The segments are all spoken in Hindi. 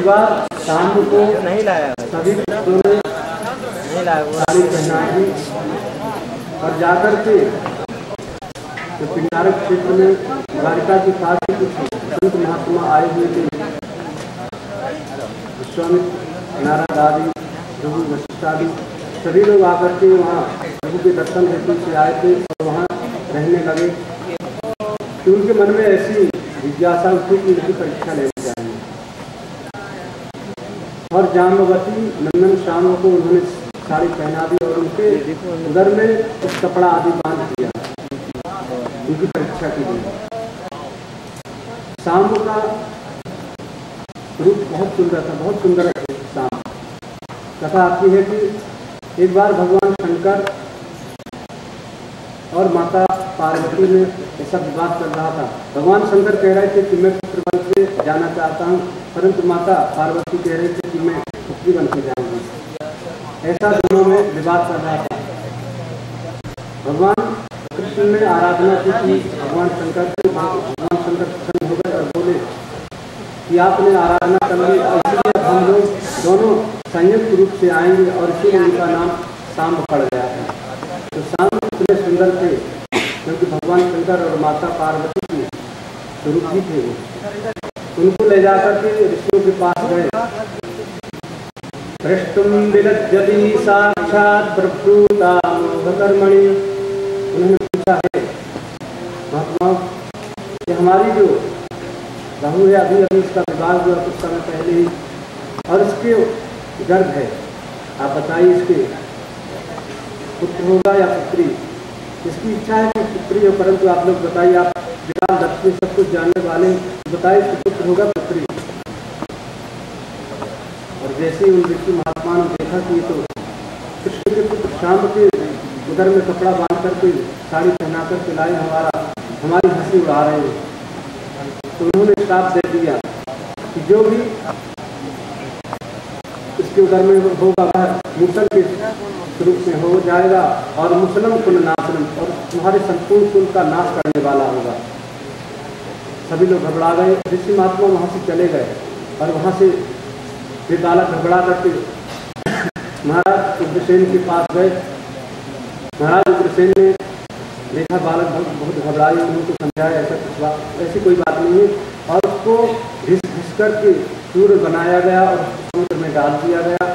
एक बार शाम को नहीं लाया, सभी भक्तों ने नहीं लाया साड़ी पहना दी और जाकर के तो पिंडारक क्षेत्र में द्वारिका के पास कुछ संत महात्मा आए हुए थे। विश्वामित्र, नारद आदि, प्रभु वशिष्ठ आदि सभी लोग आकर के वहाँ प्रभु के दर्शन हेतु से आए थे और वहाँ रहने लगे। तो उनके मन में ऐसी जिज्ञासा उठी कि इनकी परीक्षा लेनी चाहिए और जाम्बवती नंदन श्याम को उन्होंने साड़ी पहना दी और उनके उधर में कुछ कपड़ा आदि बांध दिया उनकी परीक्षा के लिए। शाम का रूप बहुत सुंदर था, बहुत सुंदर है शाम। कथा आती है कि एक बार भगवान शंकर और माता पार्वती में ऐसा विवाद चल रहा था। भगवान शंकर कह रहे थे कि मैं पुत्र बन के जाना चाहता हूँ, परंतु माता पार्वती कह रही थी कि मैं पुत्री बन के जाऊंगी। ऐसा दोनों में विवाद चल रहा था। भगवान कृष्ण ने आराधना की कि भगवान शंकर प्रसन्न हो गए और बोले कि आपने आराधना कर ली, इसलिए हम लोग दोनों संयुक्त रूप से आएंगे और इसीलिए उनका नाम सांब पड़ गया था। तो सांब इतने सुंदर थे क्योंकि भगवान शंकर और माता पार्वती के स्वरूप ही थे वो। उनको ले जाकर के ऋषियों के पास गए। पृष्ठुम विलज्जति साक्षात् प्रभूता मोहकर्मणि। उन्होंने पूछा है महात्मा कि हमारी जो बहू है अभी अभी इसका विवाह हुआ कुछ समय पहले ही और इसके गर्भ है, आप बताइए इसके पुत्र होगा या पुत्री? इसकी इच्छा है कि पुत्री हो, परंतु आप लोग बताइए, आप विराम दक्षिण सब कुछ जानने वाले, बताइए इसको पुत्र होगा पुत्री? और जैसे ही उन ऋषि महात्मा ने देखा कि ये तो कृष्ण के पुत्र शाम के उधर में कपड़ा बांध करके साड़ी पहना करके लाए, हमारी हंसी उड़ा रहे हैं, तो उन्होंने श्राप दे दिया कि जो भी इसके उधर में होगा वह मूसल के स्वरूप में हो जाएगा और मुसलम कुल नाशनम, और तुम्हारे संपूर्ण कुल का नाश करने वाला होगा। सभी लोग घबरा गए। ऋषि महात्मा वहाँ से चले गए और वहाँ से ये बालक घबरा करके महाराज उग्रसेन के पास गए। महाराज उग्रसेन ने देखा बालक बहुत घबराए, उनको समझाया ऐसी कोई बात नहीं है, और उसको घिस करके चूर्ण बनाया गया और समुद्र में डाल दिया गया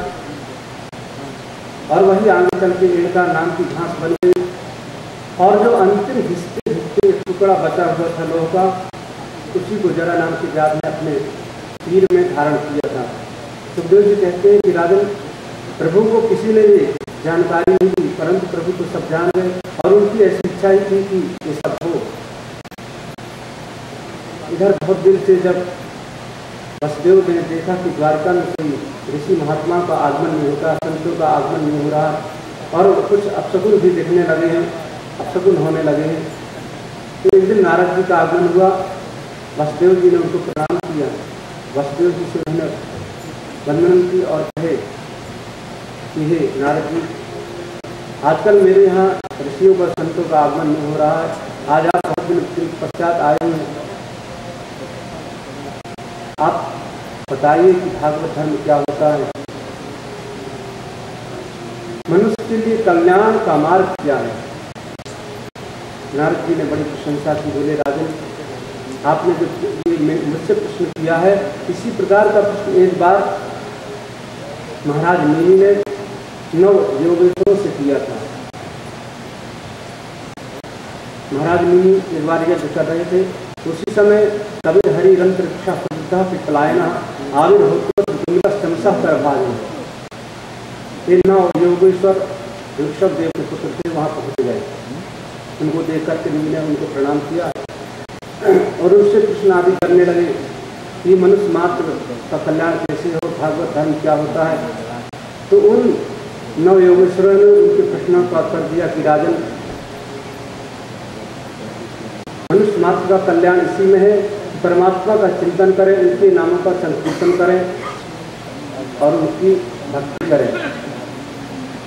और वही आगे चल के इनका नाम की घास बन गई। और जो अंतिम हिस्से टुकड़ा बचा हुआ था लोह का, उसी को जरा नाम के जात ने अपने तीर में धारण किया था। सुखदेव जी कहते हैं कि राजन, प्रभु को किसी ने भी जानकारी नहीं दी, परंतु प्रभु तो सब जान गए और उनकी ऐसी इच्छा ही थी कि ये सब हो। इधर बहुत दिन से जब वसुदेव ने देखा कि द्वारका में कोई ऋषि महात्मा का आगमन नहीं होता, संतों का आगमन नहीं हो रहा और कुछ अपशकुन भी दिखने लगे हैं, अपशकुन होने लगे हैं, तो एक दिन नारद जी का आगमन हुआ। वसुदेव जी ने उनको प्रणाम किया। वसुदेव जी से उन्होंने वंदन की और कहे कि हे नारद जी, आजकल मेरे यहाँ ऋषियों का संतों का आगमन नहीं हो रहा है, आज आप बहुत दिन पश्चात आए हैं, आप बताइए कि भागवत धर्म क्या होता है, मनुष्य के लिए कल्याण का मार्ग क्या है? नारद जी ने बड़ी प्रशंसा की। बोले राजन, आपने जो मुझसे प्रश्न किया है, इसी प्रकार का प्रश्न एक बार महाराज मिनि ने 9 योगेश्वरों से किया था। महाराज मिनि एक बार यज्ञ कर रहे थे, उसी समय कबीर हरि रंत्र रक्षा प्रबुद्धा पिपलायना आविर्भूतमसा कर भाजन। ये 9 योगेश्वर ऋषभ देव के पुत्र थे, वहाँ पहुँच गए। उनको देख करके मिनि ने उनको प्रणाम किया और उनसे प्रश्न आदि करने लगे कि मनुष्य मात्र का कल्याण कैसे हो, भागवत धर्म क्या होता है। तो उन 9 योगेश्वरों ने उनके प्रश्नों का उत्तर दिया कि राजन, मनुष्य मात्र का कल्याण इसी में है कि परमात्मा का चिंतन करें, उनके नामों का संकीर्तन करें और उनकी भक्ति करें।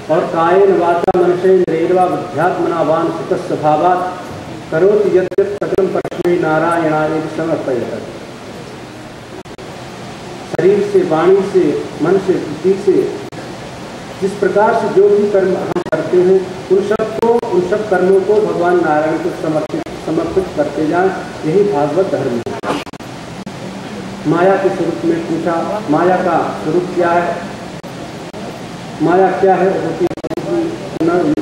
और कायेन वाचा मनसेन्द्रियर्वा बुद्ध्यात्मना सुख स्वभावात् करोति यद्यत् सकलं परस्मै नारायणाय समर्पयत्। शरीर से, वाणी से, मन से, बुद्धि से, जिस प्रकार से जो भी कर्म हम करते हैं उन सब कर्मों को भगवान नारायण को समर्पित करते जाएं। यही भागवत धर्म है। माया के स्वरूप में पूछा, माया का स्वरूप क्या है, माया क्या है, होती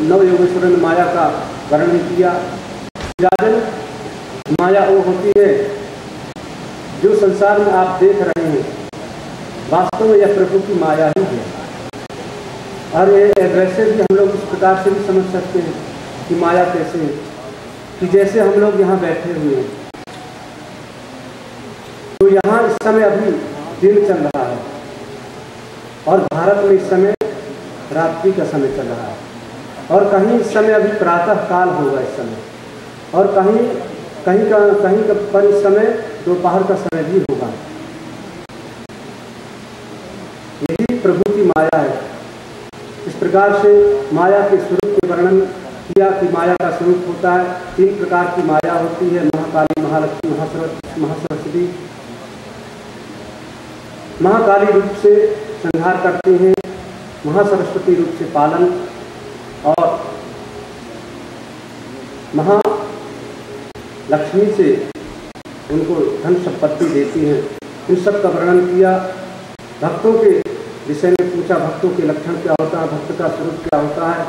नव योगेश्वर ने माया का वर्णन किया। राजन, माया वो होती है जो संसार में आप देख रहे हैं, वास्तव में यह प्रभु की माया ही है। और ये वैसे भी हम लोग इस प्रकार से भी समझ सकते हैं कि माया कैसे है, कि जैसे हम लोग यहाँ बैठे हुए हैं, तो यहाँ इस समय अभी दिन चल रहा है और भारत में इस समय रात्रि का समय चल रहा है, और कहीं इस समय अभी प्रातः काल होगा इस समय, और कहीं पर इस समय दोपहर का समय भी होगा। यही प्रभु की माया है। इस प्रकार से माया के स्वरूप के वर्णन किया कि माया का स्वरूप होता है, 3 प्रकार की माया होती है, महाकाली, महालक्ष्मी, महासरस्वती। महाकाली रूप से संहार करते हैं, महासरस्वती रूप से पालन, और महालक्ष्मी से उनको धन संपत्ति देती हैं। इन सब का वर्णन किया। भक्तों के विषय में पूछा, भक्तों के लक्षण क्या होता है, भक्त का स्वरूप क्या होता है।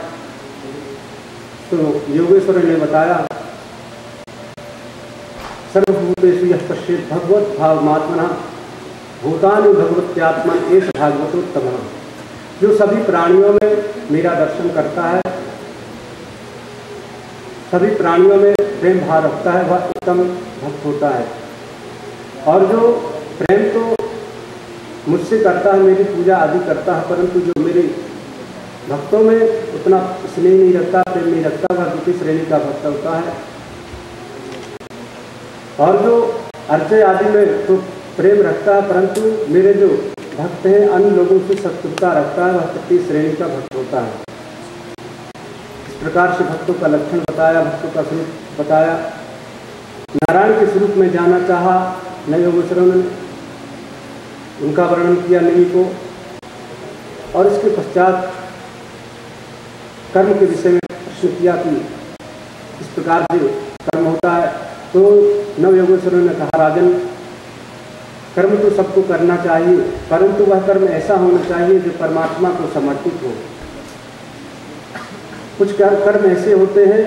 तो योगेश्वर ने बताया, सर्वभूतेषु यः पश्येत् भगवत भावमात्मनः भूतानि भगवत्यात्मन एष भागवतोत्तमः। जो सभी प्राणियों में मेरा दर्शन करता है, सभी प्राणियों में प्रेम भाव रखता है, वह उत्तम भक्त होता है। और जो प्रेम तो मुझसे करता है, मेरी पूजा आदि करता है, परंतु जो मेरे भक्तों में उतना स्नेह नहीं रखता, प्रेम नहीं रखता, वह द्वितीय श्रेणी का भक्त होता है। और जो अर्चय आदि में तो प्रेम रखता है, परंतु मेरे जो भक्त हैं अन्य लोगों से शत्रुता रखता है, वह तृतीय श्रेणी का भक्त होता है। इस प्रकार से भक्तों का लक्षण बताया, भक्तों का स्वरूप बताया। नारायण के स्वरूप में जाना चाहा नव योगेश्वरों ने, उनका वर्णन किया निमि को, और इसके पश्चात कर्म के विषय में प्रश्न किया कि इस प्रकार से कर्म होता है। तो नव योगेश्वरों ने कहा, राजन, कर्म तो सबको करना चाहिए, परंतु वह कर्म ऐसा होना चाहिए जो परमात्मा को समर्पित हो। कुछ कर्म ऐसे होते हैं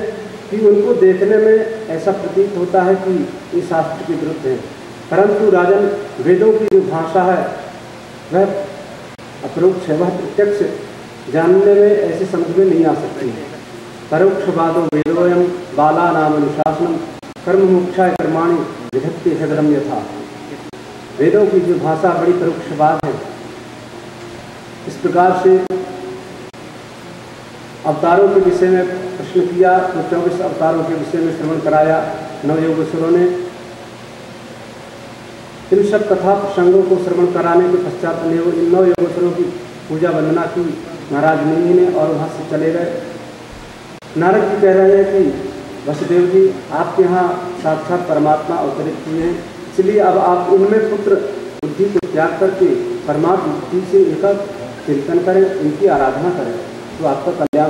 कि उनको देखने में ऐसा प्रतीत होता है कि ये शास्त्र के विरुद्ध है, परंतु राजन, वेदों की जो भाषा है वह अपरोक्ष है, वह प्रत्यक्ष जानने में ऐसे समझ में नहीं आ सकती है। परोक्षवादो वेदोयम बाला नाम अनुशासनम कर्म मोक्षाय कर्माणि विधत्ते हृदयम यथा। वेदों की जो भाषा बड़ी परोक्षवाद है। इस प्रकार से अवतारों के विषय में प्रश्न किया, तो 24 अवतारों के विषय में श्रवण कराया नव योगेश्वरों ने। इन सब कथा प्रसंगों को श्रवण कराने के पश्चात इन नव योगेश्वरों की पूजा वंदना की महाराज मुनि ने, और वहाँ से चले गए। नारद जी कह रहे हैं कि वसुदेव जी, आपके यहाँ साक्षात परमात्मा अवतरित हुए हैं, इसलिए अब आप उनमें पुत्र बुद्धि को त्याग करके परमात्मा बुद्धि से इनका चिंतन करें, इनकी आराधना करें, तो आपका कल्याण